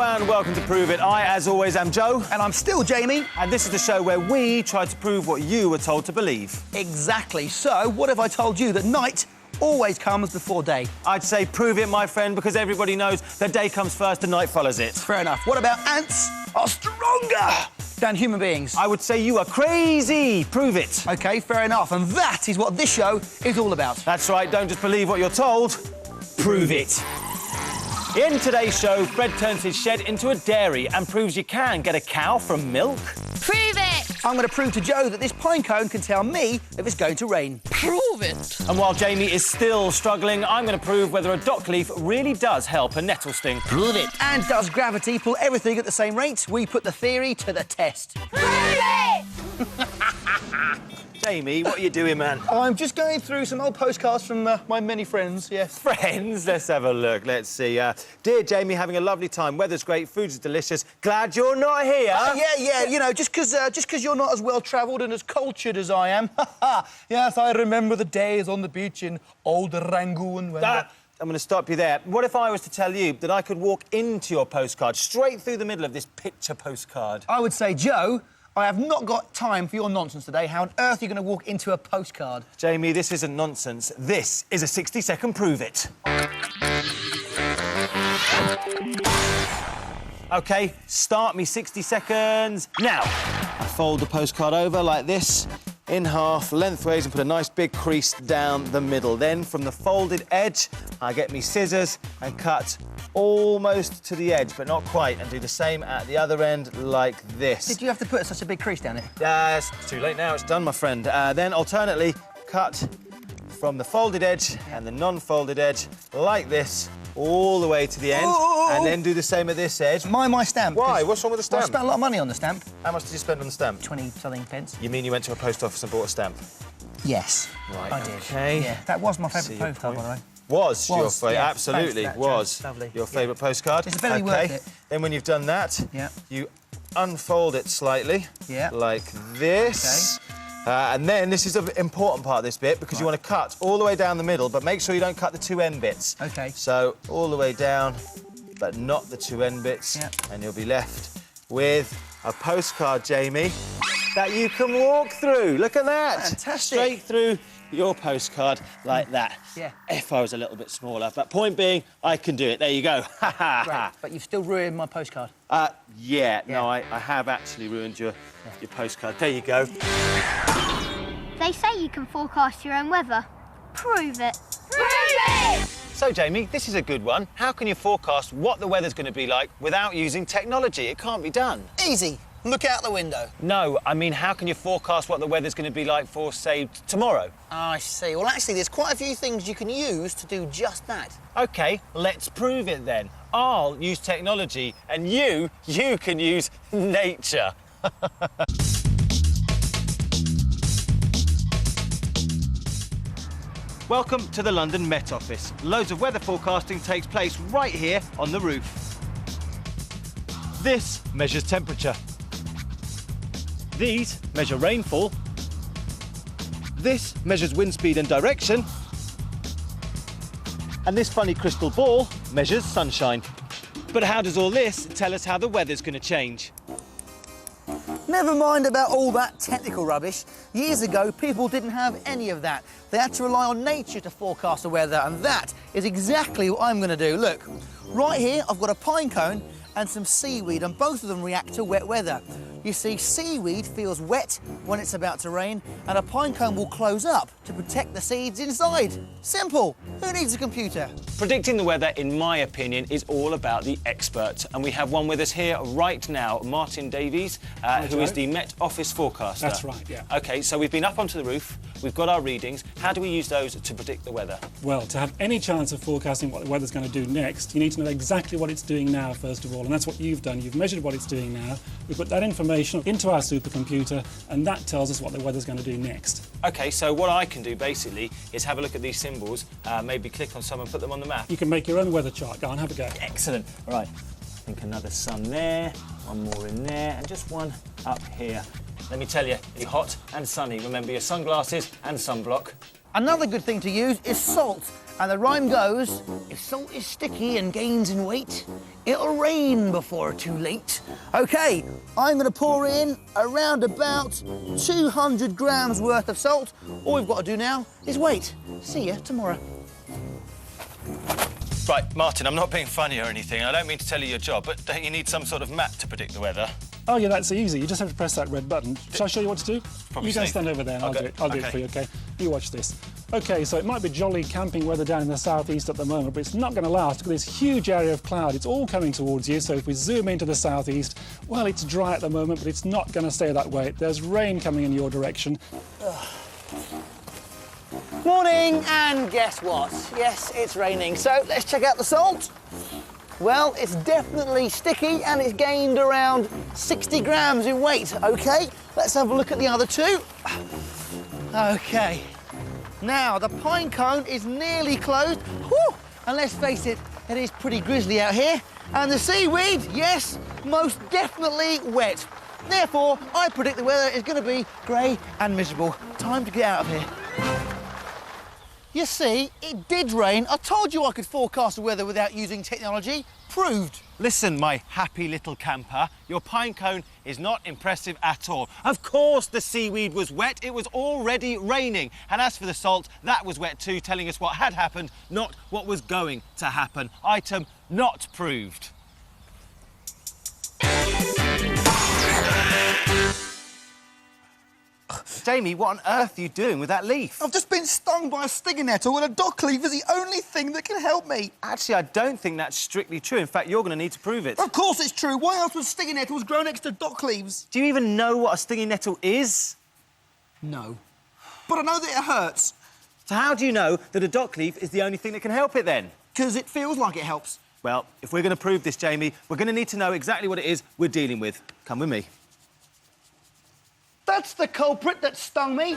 and welcome to Prove It. I, as always, am Joe. And I'm still Jamie. And this is the show where we try to prove what you were told to believe. Exactly. So, what if I told you that night always comes before day? I'd say prove it, my friend, because everybody knows that day comes first and night follows it. Fair enough. What about ants are stronger than human beings? I would say you are crazy. Prove it. OK, fair enough. And that is what this show is all about. That's right. Don't just believe what you're told. Prove it. In today's show, Fred turns his shed into a dairy and proves you can get a cow from milk. Prove it! I'm going to prove to Joe that this pine cone can tell me if it's going to rain. Prove it! And while Jamie is still struggling, I'm going to prove whether a dock leaf really does help a nettle sting. Prove it! And does gravity pull everything at the same rate? We put the theory to the test. Prove it! Jamie, what are you doing, man? I'm just going through some old postcards from my many friends, yes. Friends, let's have a look. Let's see. Dear Jamie, having a lovely time. Weather's great, food's delicious. Glad you're not here. Yeah, you know, just 'cause you're not as well-travelled and as cultured as I am. Yes, I remember the days on the beach in old Rangoon when... I'm going to stop you there. What if I was to tell you that I could walk into your postcard, straight through the middle of this picture postcard? I would say, Joe, I have not got time for your nonsense today. How on earth are you going to walk into a postcard? Jamie, this isn't nonsense. This is a 60-second Prove It. OK, start me 60 seconds now. I fold the postcard over like this, in half, lengthways, and put a nice big crease down the middle. Then, from the folded edge, I get me scissors and cut almost to the edge, but not quite, and do the same at the other end like this. Did you have to put such a big crease down it? It's too late now, it's done, my friend. Then, alternately, cut from the folded edge and the non-folded edge like this, all the way to the end, and then do the same at this edge. My stamp. Why? What's wrong with the stamp? Well, I spent a lot of money on the stamp. How much did you spend on the stamp? 20-something pence. You mean you went to a post office and bought a stamp? Yes. Right, I did. OK. Yeah, that was my See favourite your postcard, by point. the way. Was your favourite? yeah. Absolutely, Thanks for that, was. Joe. Lovely. Your favourite postcard? It's barely worth it. Then when you've done that, you unfold it slightly, like this. OK. And then this is the important part of this bit, because you want to cut all the way down the middle, but make sure you don't cut the two end bits. OK. So all the way down, but not the two end bits, and you'll be left with a postcard, Jamie, that you can walk through. Look at that. Fantastic. Straight through your postcard like that. Yeah. If I was a little bit smaller. But point being, I can do it. There you go. Great. But you've still ruined my postcard. No, I have actually ruined your postcard. There you go. They say you can forecast your own weather. Prove it. Prove it! So, Jamie, this is a good one. How can you forecast what the weather's going to be like without using technology? It can't be done. Easy. Look out the window. No, I mean, how can you forecast what the weather's going to be like for, say, tomorrow? Oh, I see. Well, actually, there's quite a few things you can use to do just that. OK, let's prove it then. I'll use technology, and you can use nature. Welcome to the London Met Office. Loads of weather forecasting takes place right here on the roof. This measures temperature. These measure rainfall. This measures wind speed and direction. And this funny crystal ball measures sunshine. But how does all this tell us how the weather's going to change? Never mind about all that technical rubbish. Years ago, people didn't have any of that. They had to rely on nature to forecast the weather, and that is exactly what I'm going to do. Look, right here, I've got a pine cone and some seaweed, and both of them react to wet weather. You see, seaweed feels wet when it's about to rain, and a pine cone will close up to protect the seeds inside. Simple. Who needs a computer? Predicting the weather, in my opinion, is all about the experts. And we have one with us here right now, Martin Davies, who is the Met Office forecaster. That's right, yeah. OK, so we've been up onto the roof, we've got our readings. How do we use those to predict the weather? Well, to have any chance of forecasting what the weather's going to do next, you need to know exactly what it's doing now, first of all, and that's what you've done. You've measured what it's doing now. We put that information into our supercomputer, and that tells us what the weather's going to do next. OK, so what I can do, basically, is have a look at these symbols, maybe click on some and put them on the map. You can make your own weather chart. Go on, have a go. Excellent. All right. I think another sun there, one more in there, and just one up here. Let me tell you, it's hot and sunny. Remember your sunglasses and sunblock. Another good thing to use is salt. And the rhyme goes, if salt is sticky and gains in weight, it'll rain before too late. OK, I'm going to pour in around about 200 grams worth of salt. All we've got to do now is wait. See you tomorrow. Right, Martin, I'm not being funny or anything. I don't mean to tell you your job, but don't you need some sort of map to predict the weather? Oh, yeah, that's easy. You just have to press that red button. Shall I show you what to do? Probably you can safe. stand over there and I'll do it. I'll do it Okay. for you, OK? You watch this. OK, so it might be jolly camping weather down in the southeast at the moment, but it's not going to last. Look at this huge area of cloud. It's all coming towards you, so if we zoom into the southeast, well, it's dry at the moment, but it's not going to stay that way. There's rain coming in your direction. Morning, and guess what? Yes, it's raining. So let's check out the salt. Well, it's definitely sticky and it's gained around 60 grams in weight. OK, let's have a look at the other two. OK. Now, the pine cone is nearly closed. Whew! And let's face it, it is pretty grizzly out here. And the seaweed, yes, most definitely wet. Therefore, I predict the weather is going to be grey and miserable. Time to get out of here. You see, it did rain. I told you I could forecast the weather without using technology. Proved. Listen, my happy little camper, your pine cone is not impressive at all. Of course the seaweed was wet, it was already raining. And as for the salt, that was wet too, telling us what had happened, not what was going to happen. Item not proved. Jamie, what on earth are you doing with that leaf? I've just been stung by a stinging nettle and a dock leaf is the only thing that can help me. Actually, I don't think that's strictly true. In fact, you're going to need to prove it. Of course it's true. Why else would stinging nettles grow next to dock leaves? Do you even know what a stinging nettle is? No. But I know that it hurts. So how do you know that a dock leaf is the only thing that can help it then? Because it feels like it helps. Well, if we're going to prove this, Jamie, we're going to need to know exactly what it is we're dealing with. Come with me. That's the culprit that stung me.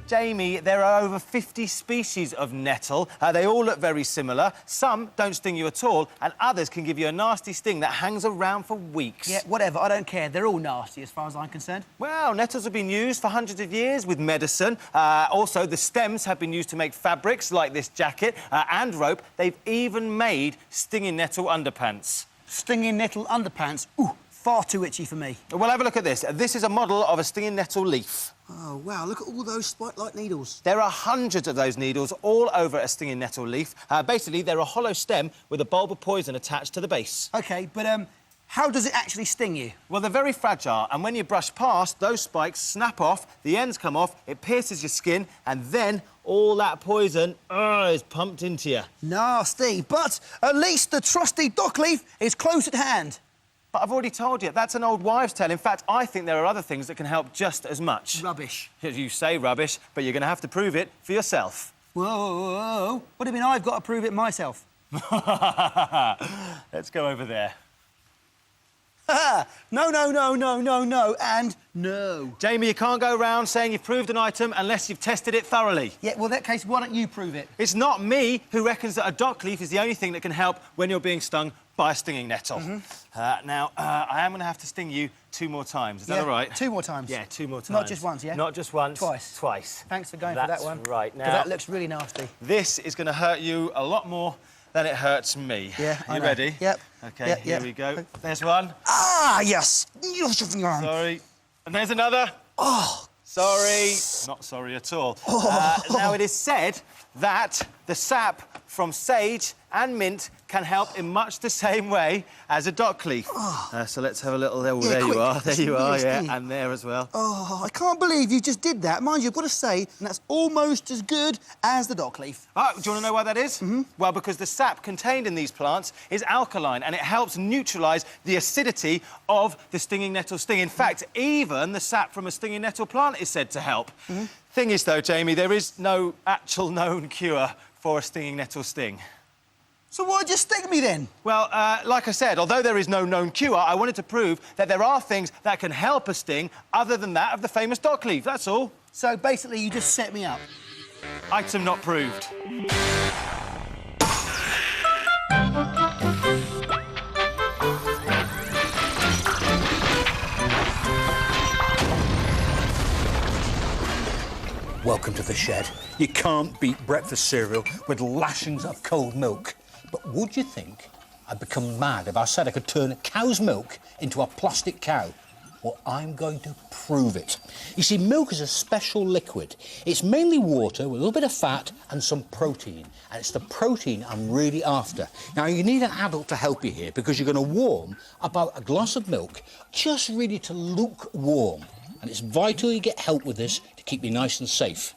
Jamie, there are over 50 species of nettle. They all look very similar. Some don't sting you at all, and others can give you a nasty sting that hangs around for weeks. Yeah, whatever. I don't care. They're all nasty as far as I'm concerned. Well, nettles have been used for hundreds of years with medicine. Also, the stems have been used to make fabrics like this jacket and rope. They've even made stinging nettle underpants. Stinging nettle underpants. Ooh, far too itchy for me. Well, have a look at this. This is a model of a stinging nettle leaf. Oh, wow, look at all those spike-like needles. There are hundreds of those needles all over a stinging nettle leaf. Basically, they're a hollow stem with a bulb of poison attached to the base. OK, but, how does it actually sting you? Well, they're very fragile, and when you brush past, those spikes snap off, the ends come off, it pierces your skin, and then all that poison is pumped into you. Nasty, but at least the trusty dock leaf is close at hand. But I've already told you, that's an old wives' tale. In fact, I think there are other things that can help just as much. Rubbish. You say rubbish, but you're going to have to prove it for yourself. Whoa, whoa, whoa. What do you mean I've got to prove it myself? Let's go over there. No, no, no, no, no, no, and no. Jamie, you can't go around saying you've proved an item unless you've tested it thoroughly. Yeah, well, in that case, why don't you prove it? It's not me who reckons that a dock leaf is the only thing that can help when you're being stung by a stinging nettle. Now, I am going to have to sting you 2 more times. Is that all right? 2 more times? Yeah, 2 more times. Not just once, yeah? Not just once. Twice. Twice. Thanks for going That's for that one. Right. Now, Because that looks really nasty. this is going to hurt you a lot more than it hurts me. Yeah, I You know. ready? Yep. OK, Yep, here yep. we go. There's one. Ah, yes. Sorry. And there's another. Oh. Sorry. Not sorry at all. Now, it is said that the sap from sage and mint can help in much the same way as a dock leaf. So let's have a little... Oh, Yeah, there quick. you are. There It's you really are, yeah. stingy. And there as well. Oh, I can't believe you just did that. Mind you, I've got to say, that's almost as good as the dock leaf. Oh, do you want to know why that is? Well, because the sap contained in these plants is alkaline and it helps neutralise the acidity of the stinging nettle sting. In fact, even the sap from a stinging nettle plant is said to help. Thing is, though, Jamie, there is no actual known cure for a stinging nettle sting. So why'd you sting me then? Well, like I said, although there is no known cure, I wanted to prove that there are things that can help a sting other than that of the famous dock leaf, that's all. So basically, you just set me up. Item not proved. Welcome the shed. You can't beat breakfast cereal with lashings of cold milk. But would you think I'd become mad if I said I could turn a cow's milk into a plastic cow? Well, I'm going to prove it. You see, milk is a special liquid. It's mainly water with a little bit of fat and some protein. And it's the protein I'm really after. Now, you need an adult to help you here because you're going to warm about a glass of milk just really to lukewarm. And it's vital you get help with this to keep you nice and safe.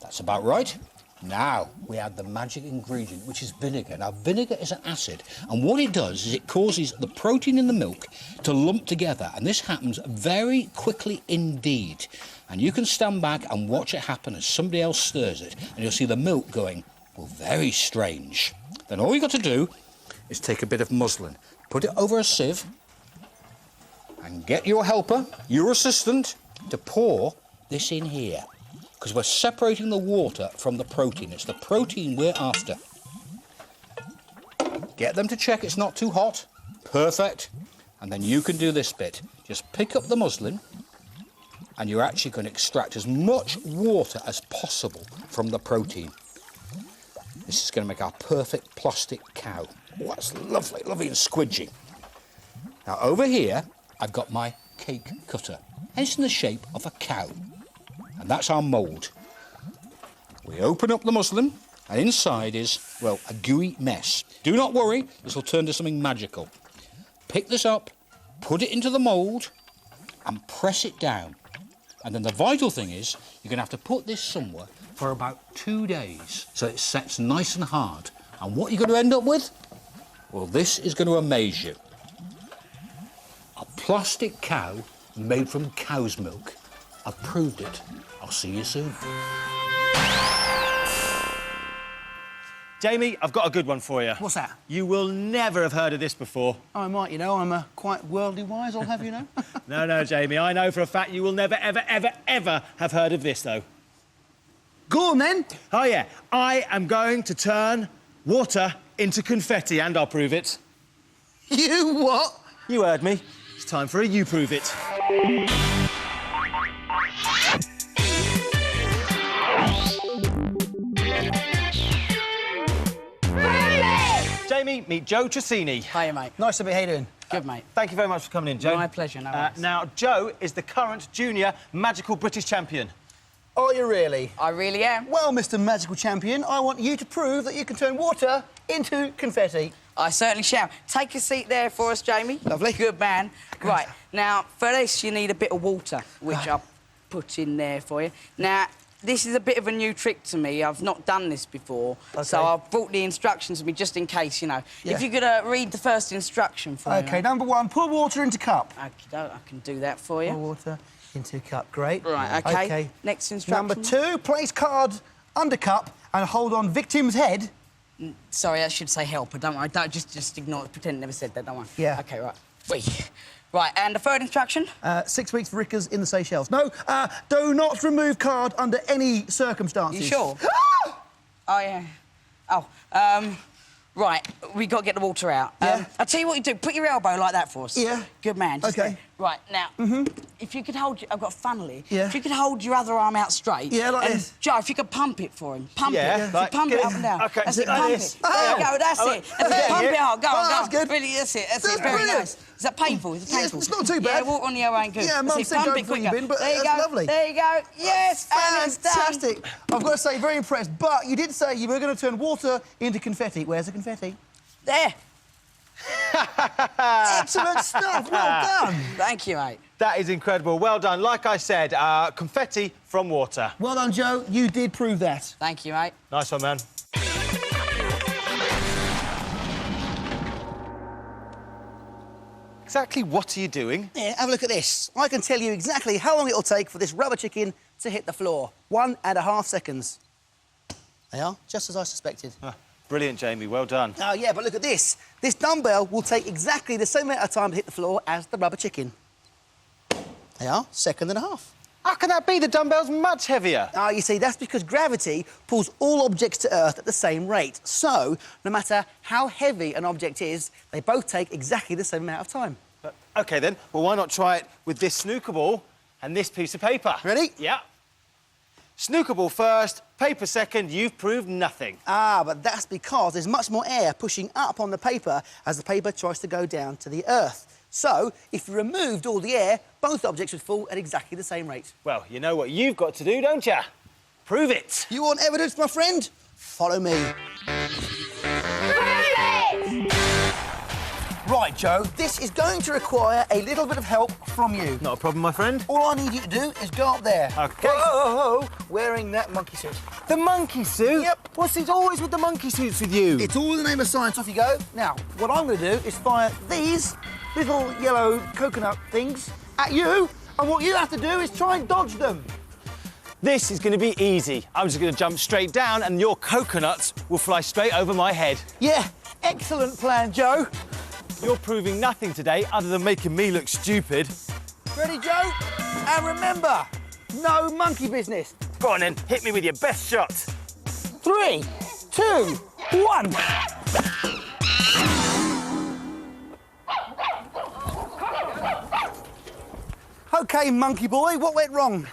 That's about right. Now, we add the magic ingredient, which is vinegar. Now, vinegar is an acid, and what it does is it causes the protein in the milk to lump together, and this happens very quickly indeed. And you can stand back and watch it happen as somebody else stirs it, and you'll see the milk going, well, very strange. Then all you've got to do is take a bit of muslin, put it over a sieve, and get your helper, your assistant, to pour this in here. Because we're separating the water from the protein. It's the protein we're after. Get them to check it's not too hot. Perfect. And then you can do this bit. Just pick up the muslin and you're actually going to extract as much water as possible from the protein. This is going to make our perfect plastic cow. Oh, that's lovely, lovely and squidgy. Now over here, I've got my cake cutter. And it's in the shape of a cow. And that's our mould. We open up the muslin, and inside is, well, a gooey mess. Do not worry, this will turn to something magical. Pick this up, put it into the mould, and press it down. And then the vital thing is, you're going to have to put this somewhere for about 2 days, so it sets nice and hard. And what you're going to end up with? Well, this is going to amaze you. A plastic cow made from cow's milk. I've proved it. I'll see you soon. Jamie, I've got a good one for you. What's that? You will never have heard of this before. Oh, I might, you know. I'm quite worldly wise, I'll have you know. No, Jamie, I know for a fact you will never, ever, ever, ever have heard of this, though. Go on, then. Oh, yeah. I am going to turn water into confetti, and I'll prove it. You what? You heard me. It's time for a You Prove It. Jamie, meet Joe Trissini. Hiya, mate. Nice to be here. How you doing? Good, mate. Thank you very much for coming in, Joe. My pleasure, no worries. Now, Joe is the current junior magical British champion. Are you really? I really am. Well, Mr. Magical Champion, I want you to prove that you can turn water into confetti. I certainly shall. Take a seat there for us, Jamie. Lovely. Good man. Right, now, for this, you need a bit of water, which I'll put in there for you. Now, this is a bit of a new trick to me. I've not done this before, so I've brought the instructions with me just in case, you know. Yeah. If you could read the first instruction for me. OK, number 1, pour water into cup. I can do that for you. Pour water into cup, great. Right, OK. Next instruction. Number 2, place card under cup and hold on victim's head. Sorry, I should say helper, don't I? Don't just ignore it, pretend I never said that, don't I? Yeah. OK, right. Wait. Right, and the third instruction? 6 weeks for Rickers in the Seychelles. No, do not remove card under any circumstances. You sure? Oh, yeah. Oh, right, we've got to get the water out. Yeah. I'll tell you what you do. Put your elbow like that for us. Yeah. Good man. Just OK. there. Right, now, if you could hold... I've got a funnel here. Yeah. If you could hold your other arm out straight... Yeah, like and, this. Joe, if you could pump it for him. Pump Yeah, it. like, Pump it up and down. OK, That's it, like pump this. it. There you go, that's it. That's it. Pump it hard. Go on, go that's on. good. Really, that's it. That's That's it. Very brilliant. nice. Is that painful? Is it Yes, painful? it's not too Yeah, bad. water on the elbow ain't good. Yeah, That's Mum it, said pump go it before you quicker. bin, but there you that's go. lovely. There you go. Yes, and it's done. Fantastic. I've got to say, very impressed. But you did say you were going to turn water into confetti. Where's the confetti? There. Excellent stuff. Well done. Thank you, mate. That is incredible. Well done. Like I said, confetti from water. Well done, Joe. You did prove that. Thank you, mate. Nice one, man. Exactly what are you doing? Yeah, have a look at this. I can tell you exactly how long it'll take for this rubber chicken to hit the floor. 1.5 seconds. They are, just as I suspected. Brilliant, Jamie. Well done. Oh, yeah, but look at this. This dumbbell will take exactly the same amount of time to hit the floor as the rubber chicken. They are, 1.5 seconds. How can that be? The dumbbell's much heavier. Ah, you see, that's because gravity pulls all objects to Earth at the same rate. So, no matter how heavy an object is, they both take exactly the same amount of time. OK, then. Well, why not try it with this snooker ball and this piece of paper? Ready? Yeah. Snooker ball first, paper second, you've proved nothing. Ah, but that's because there's much more air pushing up on the paper as the paper tries to go down to the earth. So, if you removed all the air, both objects would fall at exactly the same rate. Well, you know what you've got to do, don't you? Prove it. You want evidence, my friend? Follow me. Right, Joe, this is going to require a little bit of help from you. Not a problem, my friend. All I need you to do is go up there. OK. Whoa, wearing that monkey suit. The monkey suit? Yep. What's it always with the monkey suits with you? It's all in the name of science. Off you go. Now, what I'm going to do is fire these little yellow coconut things at you, and what you have to do is try and dodge them. This is going to be easy. I'm just going to jump straight down and your coconuts will fly straight over my head. Yeah, excellent plan, Joe. You're proving nothing today other than making me look stupid. Ready, Joe? And remember, no monkey business. Go on then, hit me with your best shot. 3, 2, 1. OK, monkey boy, what went wrong?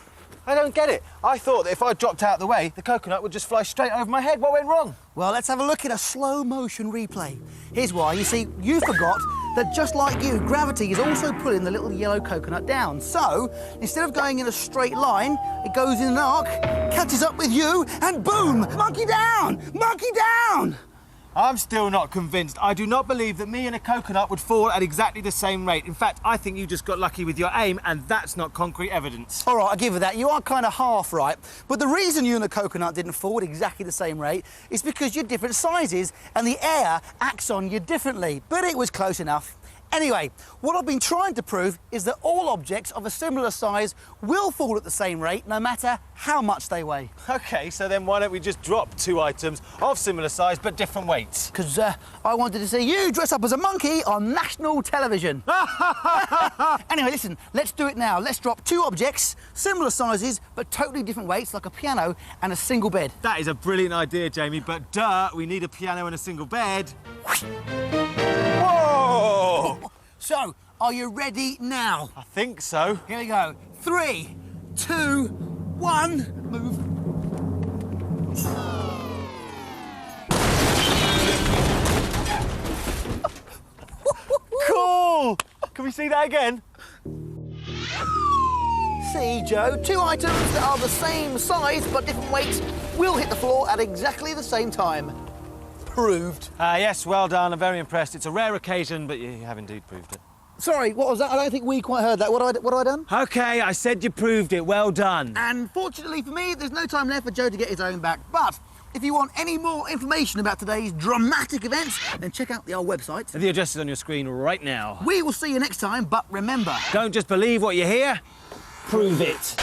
I don't get it. I thought that if I dropped out of the way, the coconut would just fly straight over my head. What went wrong? Well, let's have a look at a slow-motion replay. Here's why. You see, you forgot that just like you, gravity is also pulling the little yellow coconut down. So, instead of going in a straight line, it goes in an arc, catches up with you, and boom! Monkey down! Monkey down! I'm still not convinced. I do not believe that me and a coconut would fall at exactly the same rate. In fact, I think you just got lucky with your aim, and that's not concrete evidence. All right, I'll give you that. You are kind of half right. But the reason you and the coconut didn't fall at exactly the same rate is because you're different sizes and the air acts on you differently. But it was close enough. Anyway, what I've been trying to prove is that all objects of a similar size will fall at the same rate, no matter how much they weigh. OK, so then why don't we just drop 2 items of similar size but different weights? Because I wanted to see you dress up as a monkey on national television. Anyway, listen, let's do it now. Let's drop 2 objects, similar sizes, but totally different weights, like a piano and a single bed. That is a brilliant idea, Jamie, but duh, we need a piano and a single bed. Whoa! So, are you ready now? I think so. Here we go. 3, 2, 1, move. Cool! Can we see that again? See, Joe, 2 items that are the same size but different weights will hit the floor at exactly the same time. Proved. Yes, well done. I'm very impressed. It's a rare occasion, but you have indeed proved it. Sorry, what was that? I don't think we quite heard that. What have I done? OK, I said you proved it. Well done. And fortunately for me, there's no time left for Joe to get his own back. But if you want any more information about today's dramatic events, then check out the old website. The address is on your screen right now. We will see you next time, but remember... Don't just believe what you hear, prove it.